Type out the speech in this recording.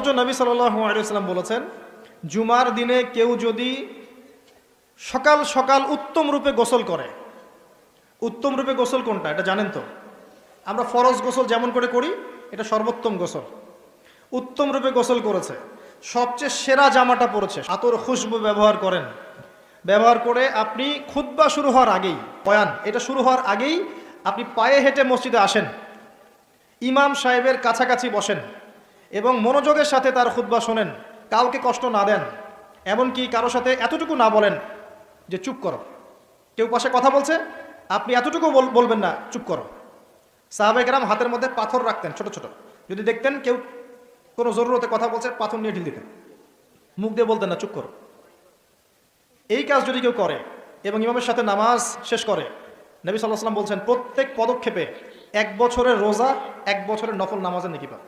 অথচ নবী সাল্লাল্লাহু আলাইহি ওয়াসাল্লাম বলেছেন, জুমার দিনে কেউ যদি সকাল সকাল উত্তম রূপে গোসল করে, উত্তম রূপে গোসল কোনটা এটা জানেন তো? আমরা ফরজ গোসল যেমন করে করি, এটা সর্বোত্তম গোসল। উত্তম রূপে গোসল করেছে, সবচেয়ে সেরা জামাটা পরেছে, আতর খুশবু ব্যবহার করেন, ব্যবহার করে আপনি খুতবা শুরু হওয়ার আগেই, বয়ান এটা শুরু হওয়ার আগেই আপনি পায়ে হেঁটে মসজিদে আসেন, ইমাম সাহেবের কাছাকাছি বসেন এবং মনোযোগের সাথে তার খুতবা শোনেন, কাউকে কষ্ট না দেন, এমনকি কারোর সাথে এতটুকু না বলেন যে চুপ করো, কেউ পাশে কথা বলছে আপনি এতটুকু বলবেন না চুপ করো। সাহাবায়ে কেরাম হাতের মধ্যে পাথর রাখতেন ছোট ছোট, যদি দেখতেন কেউ কোনো জরুরতে কথা বলছে পাথর নিয়ে ঢিল দিতেন, মুখ দিয়ে বলতেন না চুপ করো। এই কাজ যদি কেউ করে এবং ইমামের সাথে নামাজ শেষ করে, নবী সাল্লাল্লাহু আলাইহি ওয়াসাল্লাম বলছেন প্রত্যেক পদক্ষেপে 1 বছরের রোজা, 1 বছরের নফল নামাজের নেকি পাবে।